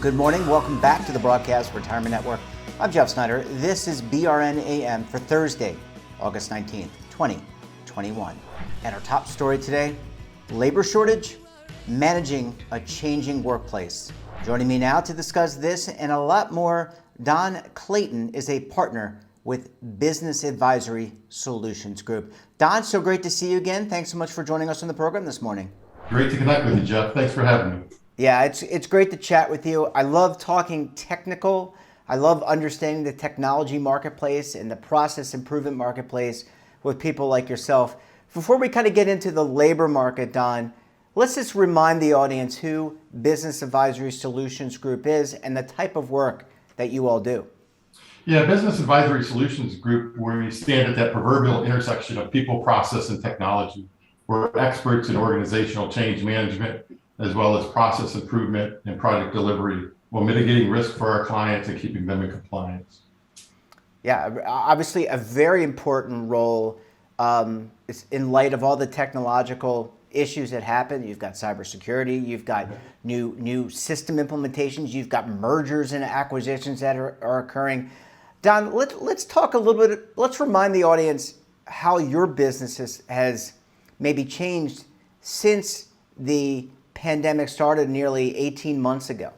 Good morning. Welcome back to the Broadcast Retirement Network. I'm Jeff Snyder. This is BRN AM for Thursday, August 19th, 2021. And our top story today, labor shortage, managing a changing workplace. Joining me now to discuss this and a lot more, Don Clayton is a partner with Business Advisory Solutions Group. Don, so great to see you again. Thanks so much for joining us on the program this morning. Great to connect with you, Jeff. Thanks for having me. Yeah, it's great to chat with you. I love talking technical. I love understanding the technology marketplace and the process improvement marketplace with people like yourself. Before we kind of get into the labor market, Don, let's just remind the audience who Business Advisory Solutions Group is and the type of work that you all do. Yeah, Business Advisory Solutions Group, where we stand at that proverbial intersection of people, process, and technology. We're experts in organizational change management, as well as process improvement and project delivery, while mitigating risk for our clients and keeping them in compliance. Yeah, obviously a very important role in light of all the technological issues that happen. You've got cybersecurity, you've got new system implementations, you've got mergers and acquisitions that are occurring. Don, let's talk a little bit, let's remind the audience how your business has maybe changed since the pandemic started nearly 18 months ago.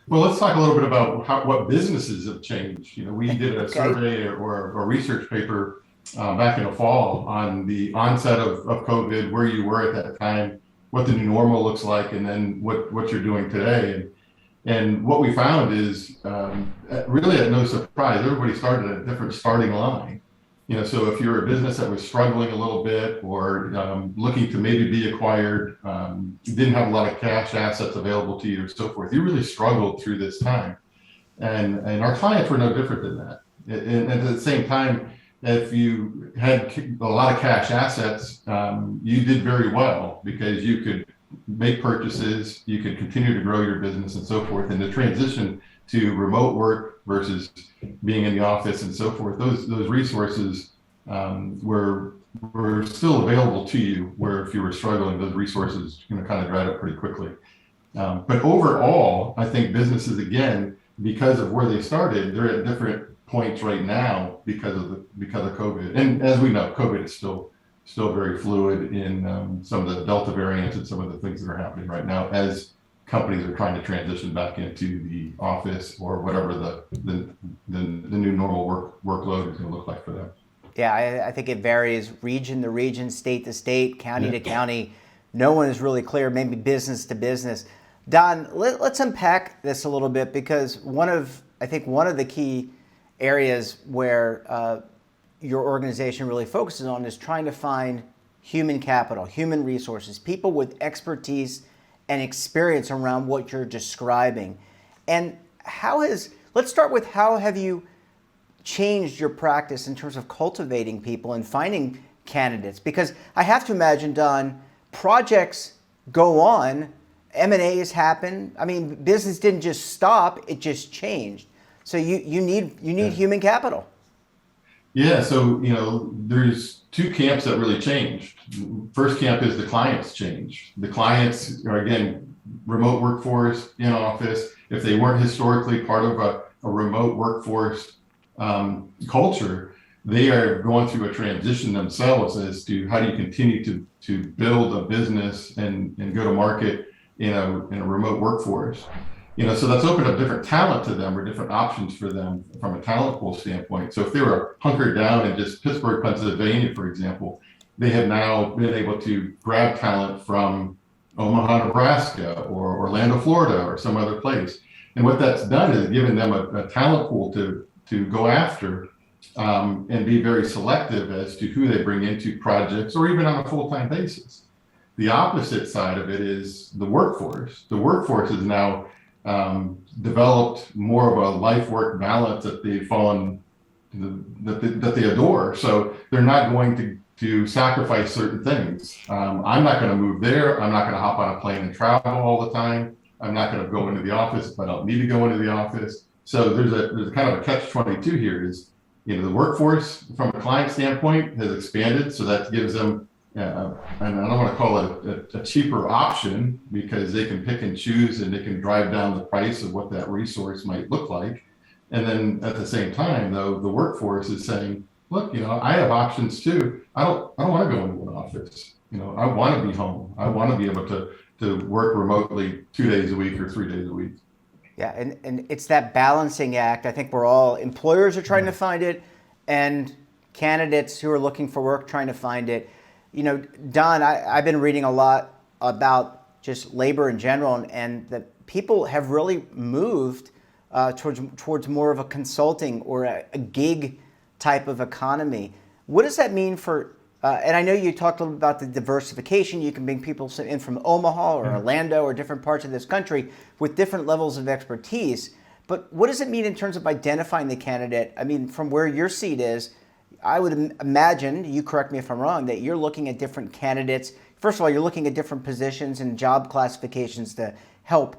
Well, let's talk a little bit about what businesses have changed. We did a survey or a research paper back in the fall on the onset of COVID, where you were at that time, what the new normal looks like, and then what you're doing today. And what we found is, really at no surprise, everybody started at a different starting line. So if you're a business that was struggling a little bit or looking to maybe be acquired, you didn't have a lot of cash assets available to you or so forth, you really struggled through this time. And our clients were no different than that. And at the same time, if you had a lot of cash assets, you did very well because you could make purchases, you could continue to grow your business and so forth. And the transition to remote work versus being in the office and so forth, those resources were still available to you, where if you were struggling, those resources kind of dried up pretty quickly. But overall, I think businesses, again, because of where they started, they're at different points right now because of COVID. And as we know, COVID is still very fluid in some of the Delta variants and some of the things that are happening right now as companies are trying to transition back into the office or whatever the new normal workload is going to look like for them. Yeah, I think it varies region to region, state to state, county to county. No one is really clear, maybe business to business. Don, let's unpack this a little bit, because one of the key areas where your organization really focuses on is trying to find human capital, human resources, people with expertise and experience around what you're describing. And let's start with how have you changed your practice in terms of cultivating people and finding candidates? Because I have to imagine, Don, projects go on, M&As happen. I mean, business didn't just stop, it just changed. So you need human capital. Yeah, so there's two camps that really changed. First camp is the clients changed. The clients are, again, remote workforce, in office. If they weren't historically part of a remote workforce culture, they are going through a transition themselves as to how do you continue to build a business and go to market in a remote workforce. So that's opened up different talent to them or different options for them from a talent pool standpoint. So if they were hunkered down in just Pittsburgh, Pennsylvania, for example, they have now been able to grab talent from Omaha, Nebraska, or Orlando, Florida, or some other place. And what that's done is given them a talent pool to go after and be very selective as to who they bring into projects or even on a full-time basis. The opposite side of it is the workforce. The workforce is now developed more of a life-work balance that they've fallen, that they adore. So they're not going to sacrifice certain things. I'm not going to move there. I'm not going to hop on a plane and travel all the time. I'm not going to go into the office if I don't need to go into the office. So there's a kind of a catch-22 here is, the workforce from a client standpoint has expanded. So that gives them and I don't want to call it a cheaper option because they can pick and choose and they can drive down the price of what that resource might look like. And then at the same time, though, the workforce is saying, look, I have options too. I don't want to go into an office. I want to be home. I want to be able to work remotely 2 days a week or 3 days a week. Yeah, and it's that balancing act. I think we're all employers are trying to find it, and candidates who are looking for work trying to find it. Don, I've been reading a lot about just labor in general, and that people have really moved towards more of a consulting or a gig type of economy. What does that mean for? And I know you talked a little about the diversification. You can bring people in from Omaha or Orlando or different parts of this country with different levels of expertise. But what does it mean in terms of identifying the candidate? I mean, from where your seat is, I would imagine, you correct me if I'm wrong, that you're looking at different candidates. First of all, you're looking at different positions and job classifications to help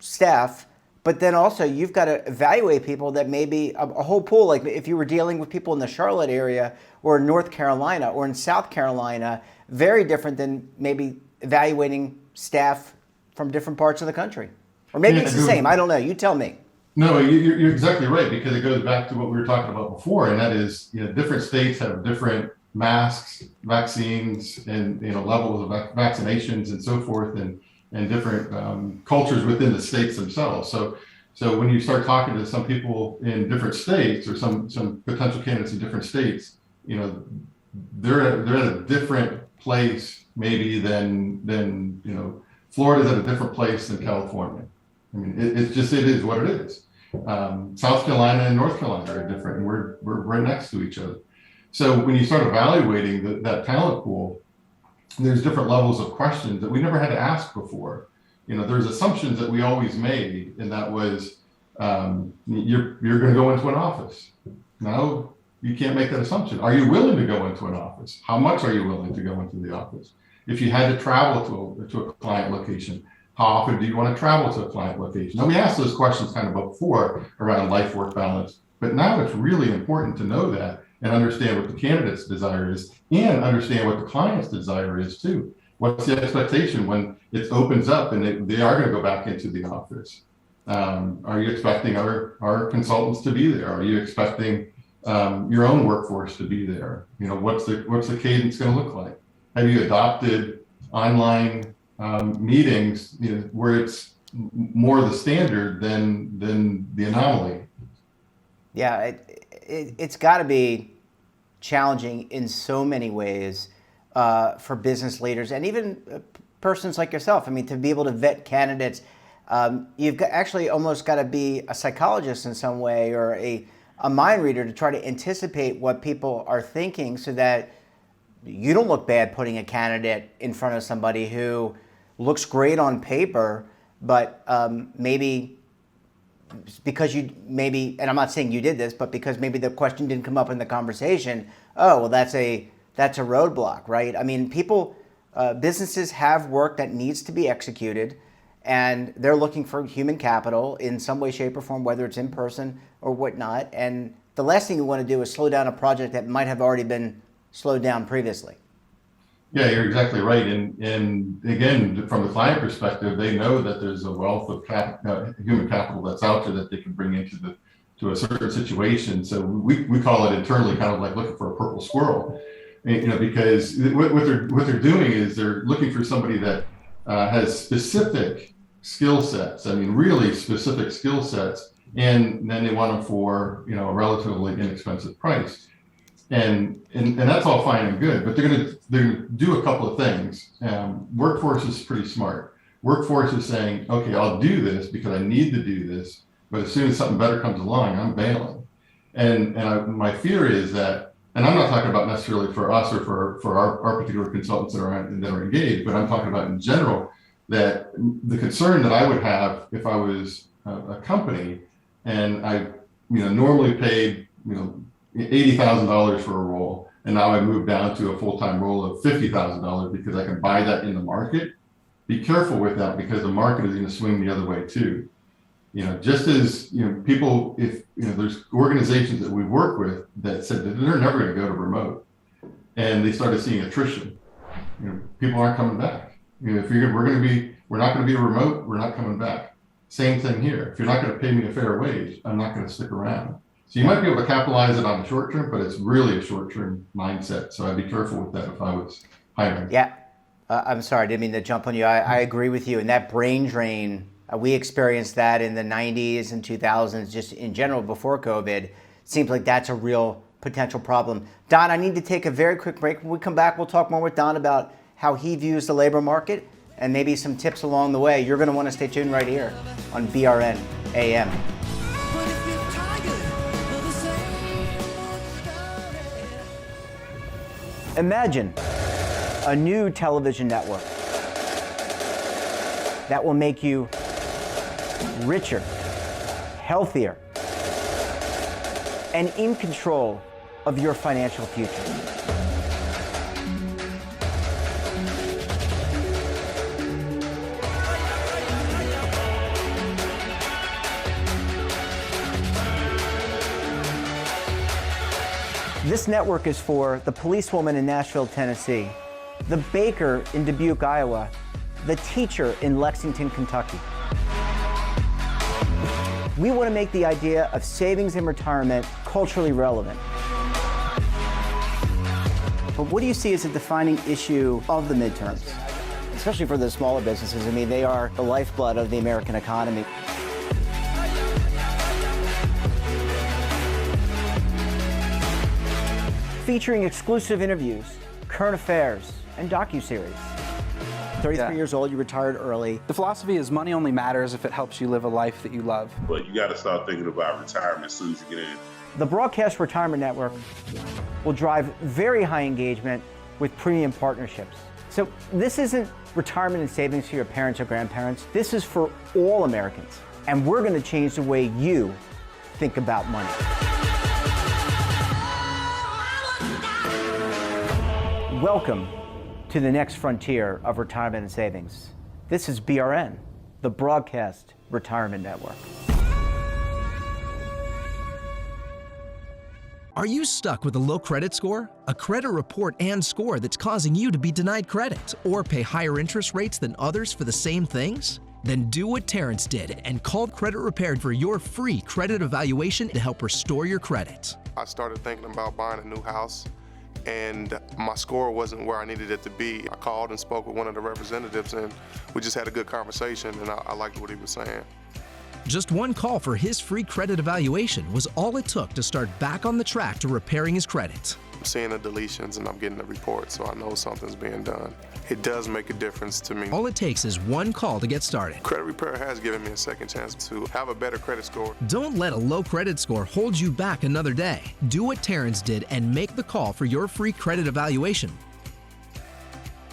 staff. But then also you've got to evaluate people that maybe a whole pool, like if you were dealing with people in the Charlotte area or in North Carolina or in South Carolina, very different than maybe evaluating staff from different parts of the country. Or maybe it's the same. I don't know. You tell me. No, you're exactly right, because it goes back to what we were talking about before, and that is, different states have different masks, vaccines, and levels of vaccinations and so forth, and different cultures within the states themselves. So when you start talking to some people in different states or some potential candidates in different states, they're at a different place maybe than Florida's at a different place than California. I mean, it is what it is. South Carolina and North Carolina are different, and we're right next to each other. So when you start evaluating that talent pool, there's different levels of questions that we never had to ask before. There's assumptions that we always made, and that was you're going to go into an office. No, you can't make that assumption. Are you willing to go into an office? How much are you willing to go into the office? If you had to travel to a client location, how often do you want to travel to a client location? Now, we asked those questions kind of before around life-work balance, but now it's really important to know that and understand what the candidate's desire is and understand what the client's desire is too. What's the expectation when it opens up and they are going to go back into the office? Are you expecting our consultants to be there? Are you expecting your own workforce to be there? What's the cadence going to look like? Have you adopted online meetings where it's more the standard than the anomaly? Yeah, it's got to be challenging in so many ways for business leaders and even persons like yourself. I mean, to be able to vet candidates, you've actually almost got to be a psychologist in some way or a mind reader to try to anticipate what people are thinking so that you don't look bad putting a candidate in front of somebody who looks great on paper, but maybe because and I'm not saying you did this, but because maybe the question didn't come up in the conversation, oh, well, that's a roadblock, right? I mean, businesses have work that needs to be executed, and they're looking for human capital in some way, shape, or form, whether it's in person or whatnot. And the last thing you want to do is slow down a project that might have already been slowed down previously. Yeah, you're exactly right. And again, from the client perspective, they know that there's a wealth of human capital that's out there that they can bring to a certain situation. So we call it internally kind of like looking for a purple squirrel, because what they're doing is they're looking for somebody that has specific skill sets. I mean, really specific skill sets, and then they want them for a relatively inexpensive price. And that's all fine and good, but they're going to do a couple of things. Workforce is pretty smart. Workforce is saying, okay, I'll do this because I need to do this, but as soon as something better comes along, I'm bailing. And my fear is that, and I'm not talking about necessarily for us or for our particular consultants that are engaged, but I'm talking about in general, that the concern that I would have if I was a company and I normally paid $80,000 for a role, and now I move down to a full-time role of $50,000 because I can buy that in the market. Be careful with that, because the market is going to swing the other way too. Just as people, if there's organizations that we work with that said that they're never going to go to remote, and they started seeing attrition, people aren't coming back. If we're not going to be remote, we're not coming back. Same thing here. If you're not going to pay me a fair wage, I'm not going to stick around. So you might be able to capitalize it on the short term, but it's really a short term mindset. So I'd be careful with that if I was hiring. Yeah, I'm sorry, I didn't mean to jump on you. I agree with you. And that brain drain, we experienced that in the 90s and 2000s, just in general before COVID. It seems like that's a real potential problem. Don, I need to take a very quick break. When we come back, we'll talk more with Don about how he views the labor market and maybe some tips along the way. You're going to want to stay tuned right here on BRN AM. Imagine a new television network that will make you richer, healthier, and in control of your financial future. This network is for the policewoman in Nashville, Tennessee, the baker in Dubuque, Iowa, the teacher in Lexington, Kentucky. We want to make the idea of savings and retirement culturally relevant. But what do you see as a defining issue of the midterms, especially for the smaller businesses? I mean, they are the lifeblood of the American economy. Featuring exclusive interviews, current affairs, and docuseries. 33 years old, you retired early. The philosophy is money only matters if it helps you live a life that you love. But you got to start thinking about retirement as soon as you get in. The Broadcast Retirement Network will drive very high engagement with premium partnerships. So this isn't retirement and savings for your parents or grandparents. This is for all Americans. And we're going to change the way you think about money. Welcome to the next frontier of retirement and savings. This is BRN, the Broadcast Retirement Network. Are you stuck with a low credit score? A credit report and score that's causing you to be denied credit or pay higher interest rates than others for the same things? Then do what Terrence did and call Credit Repaired for your free credit evaluation to help restore your credit. I started thinking about buying a new house, and my score wasn't where I needed it to be. I called and spoke with one of the representatives, and we just had a good conversation, and I liked what he was saying. Just one call for his free credit evaluation was all it took to start back on the track to repairing his credit. I'm seeing the deletions and I'm getting the report, so I know something's being done. It does make a difference to me. All it takes is one call to get started. Credit Repair has given me a second chance to have a better credit score. Don't let a low credit score hold you back another day. Do what Terrence did and make the call for your free credit evaluation.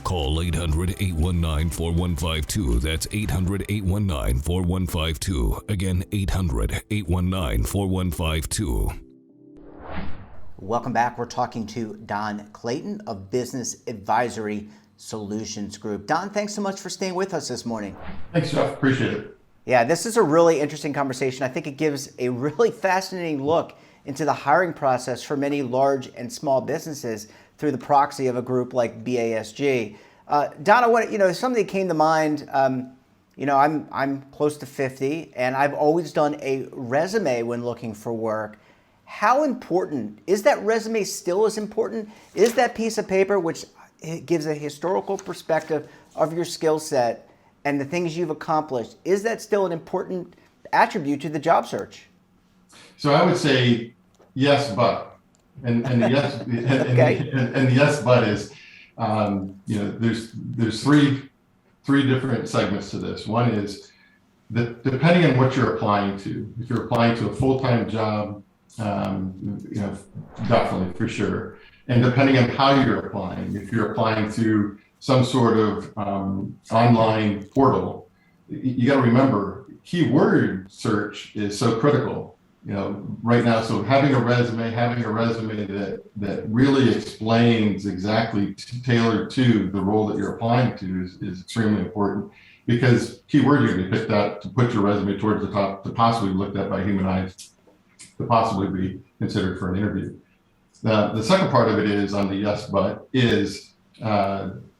Call 800-819-4152. That's 800-819-4152. Again, 800-819-4152. Welcome back. We're talking to Don Clayton of Business Advisory Solutions Group. Don, thanks so much for staying with us this morning. Thanks, Jeff. Appreciate it. Yeah, this is a really interesting conversation. I think it gives a really fascinating look into the hiring process for many large and small businesses through the proxy of a group like BASG. Don, something that came to mind. I'm close to 50, and I've always done a resume when looking for work. How important is that resume? Still as important? Is that piece of paper which gives a historical perspective of your skill set and the things you've accomplished? Is that still an important attribute to the job search? So I would say yes, but, and the yes, Okay. and the yes, but is, there's three different segments to this. One is that depending on what you're applying to, if you're applying to a full-time job, definitely for sure. And depending on how you're applying, if you're applying to some sort of online portal, you got to remember keyword search is so critical, right now. So having a resume that really explains exactly tailored to the role that you're applying to is extremely important, because keywords are going to be picked out to put your resume towards the top, to possibly be looked at by human eyes, to possibly be considered for an interview. The second part of it is on the yes, but is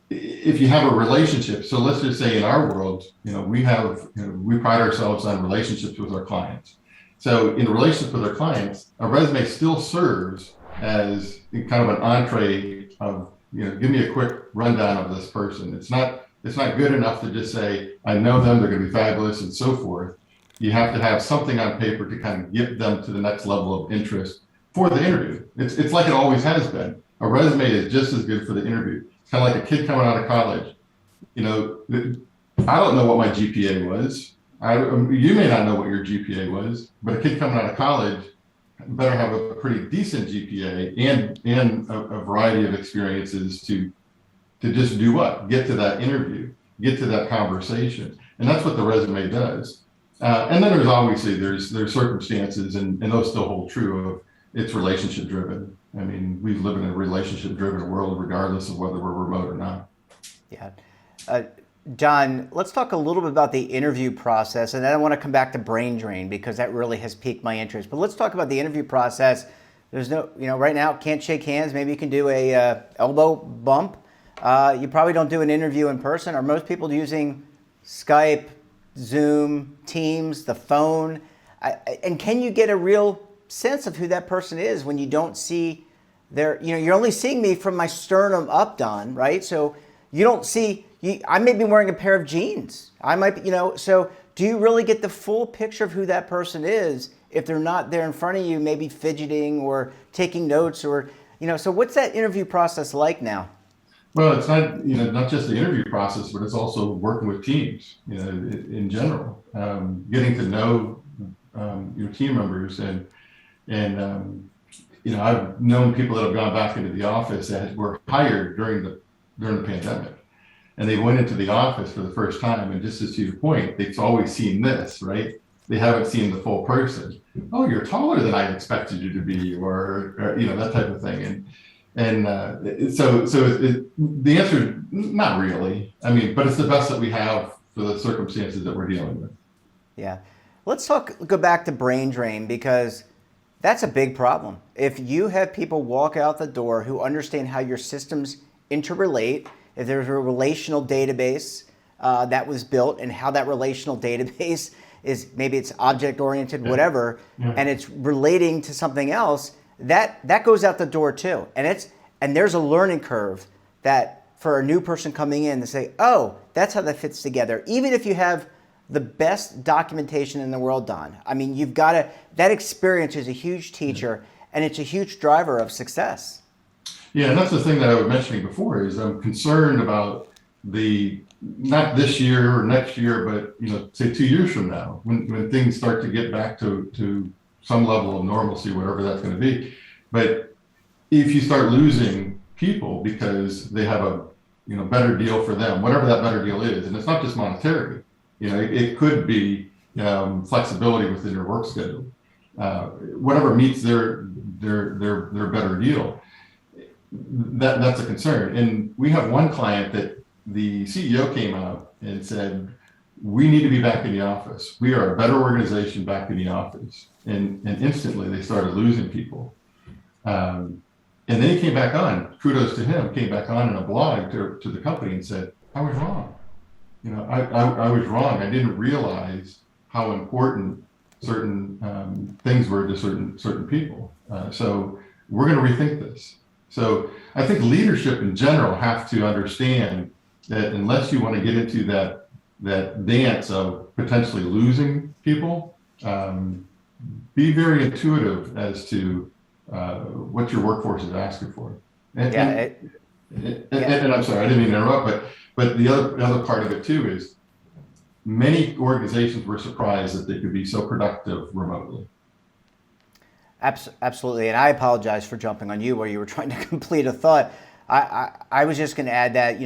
if you have a relationship, so let's just say in our world, we pride ourselves on relationships with our clients. So in relationship with our clients, a resume still serves as kind of an entree of, give me a quick rundown of this person. It's not good enough to just say, I know them, they're going to be fabulous and so forth. You have to have something on paper to kind of get them to the next level of interest for the interview. It's like it always has been. A resume is just as good for the interview. It's kind of like a kid coming out of college. I don't know what my GPA was. You may not know what your GPA was, but a kid coming out of college better have a pretty decent GPA and a variety of experiences to just do what? Get to that interview, get to that conversation. And that's what the resume does. And then there's circumstances, and those still hold true of it's relationship driven. I mean, we live in a relationship driven world regardless of whether we're remote or not. Yeah. John, let's talk a little bit about the interview process, and then I want to come back to brain drain because that really has piqued my interest. But let's talk about the interview process. There's no, right now, can't shake hands. Maybe you can do a elbow bump. You probably don't do an interview in person. Are most people using Skype, Zoom, Teams, the phone? And can you get a real sense of who that person is when you don't see their, you're only seeing me from my sternum up, Don, right? So you don't see, I may be wearing a pair of jeans. I might be, so do you really get the full picture of who that person is if they're not there in front of you, maybe fidgeting or taking notes or, so what's that interview process like now? Well, it's not just the interview process, but it's also working with teams, in general, getting to know your team members and I've known people that have gone back into the office that were hired during the pandemic, and they went into the office for the first time, and just as to your point, they've always seen this, right? They haven't seen the full person. Oh, you're taller than I expected you to be, or that type of thing, so the answer is not really. I mean, but it's the best that we have for the circumstances that we're dealing with. Yeah. Let's go back to brain drain, because that's a big problem. If you have people walk out the door who understand how your systems interrelate, if there's a relational database that was built and how that relational database is, maybe it's object oriented, whatever, and it's relating to something else, that goes out the door too. And there's a learning curve that for a new person coming in to say, oh, that's how that fits together. Even if you have the best documentation in the world, Don. I mean, you've got to, that experience is a huge teacher and it's a huge driver of success. Yeah, and that's the thing that I was mentioning before is I'm concerned about not this year or next year, but, say 2 years from now, when things start to get back to some level of normalcy, whatever that's going to be. But if you start losing people because they have a, better deal for them, whatever that better deal is, and it's not just monetary, it could be flexibility within your work schedule, whatever meets their better deal. That's a concern. And we have one client that the CEO came out and said, we need to be back in the office. We are a better organization back in the office. And instantly they started losing people. And then he came back on, kudos to him, came back on in a blog to the company and said, I was wrong. I was wrong. I didn't realize how important certain things were to certain people. So we're going to rethink this. So I think leadership in general have to understand that unless you want to get into that dance of potentially losing people, be very intuitive as to what your workforce is asking for. And I'm sorry, I didn't mean to interrupt, but the other part of it too is many organizations were surprised that they could be so productive remotely. Absolutely, and I apologize for jumping on you where you were trying to complete a thought. I was just going to add that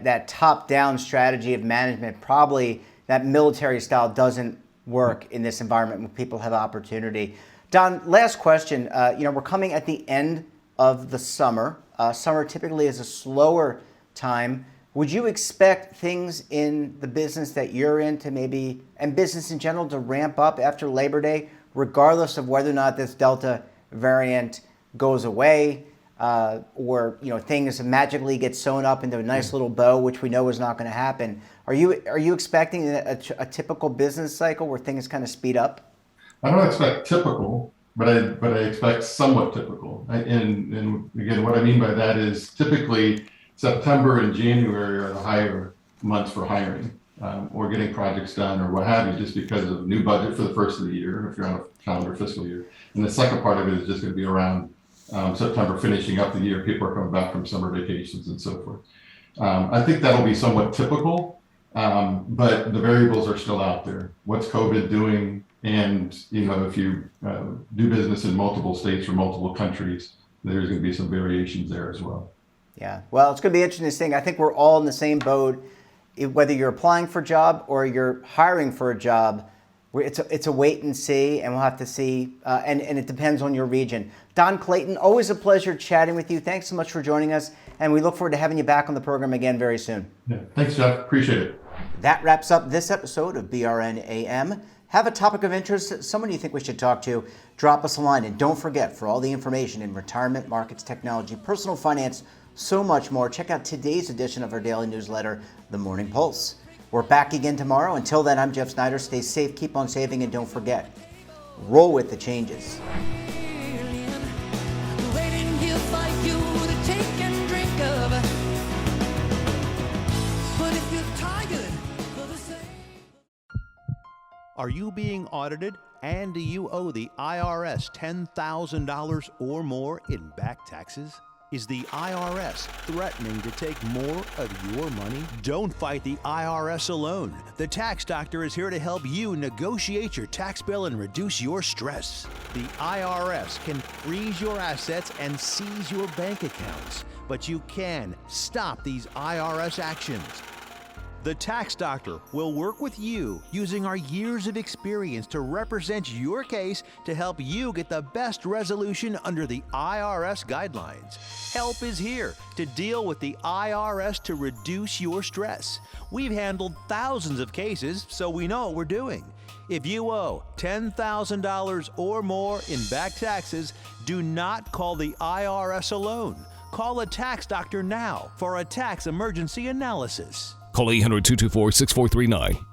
that top-down strategy of management, probably that military style, doesn't work in this environment when people have opportunity. Don, last question. We're coming at the end of the summer. Summer typically is a slower time. Would you expect things in the business that you're in to maybe, and business in general, to ramp up after Labor Day, regardless of whether or not this Delta variant goes away? or things magically get sewn up into a nice little bow, which we know is not going to happen. Are you expecting a typical business cycle where things kind of speed up? I don't expect typical, but I expect somewhat typical. And again, what I mean by that is typically September and January are the higher months for hiring or getting projects done or what have you, just because of new budget for the first of the year, if you're on a calendar fiscal year. And the second part of it is just going to be around September, finishing up the year. People are coming back from summer vacations and so forth. I think that'll be somewhat typical, but the variables are still out there. What's COVID doing? And if you do business in multiple states or multiple countries, there's going to be some variations there as well. Yeah, well, it's going to be interesting to see. I think we're all in the same boat, whether you're applying for a job or you're hiring for a job. It's a wait and see, and we'll have to see, and it depends on your region. Don Clayton, always a pleasure chatting with you. Thanks so much for joining us, and we look forward to having you back on the program again very soon. Yeah, thanks, Jeff. Appreciate it. That wraps up this episode of BRN AM. Have a topic of interest, someone you think we should talk to, drop us a line. And don't forget, for all the information in retirement, markets, technology, personal finance, so much more, check out today's edition of our daily newsletter, The Morning Pulse. We're back again tomorrow. Until then, I'm Jeff Snyder. Stay safe, keep on saving, and don't forget, roll with the changes. Are you being audited and do you owe the IRS $10,000 or more in back taxes? Is the IRS threatening to take more of your money? Don't fight the IRS alone. The Tax Doctor is here to help you negotiate your tax bill and reduce your stress. The IRS can freeze your assets and seize your bank accounts, but you can stop these IRS actions. The Tax Doctor will work with you using our years of experience to represent your case to help you get the best resolution under the IRS guidelines. Help is here to deal with the IRS to reduce your stress. We've handled thousands of cases, so we know what we're doing. If you owe $10,000 or more in back taxes, do not call the IRS alone. Call a Tax Doctor now for a tax emergency analysis. Call 800-224-6439.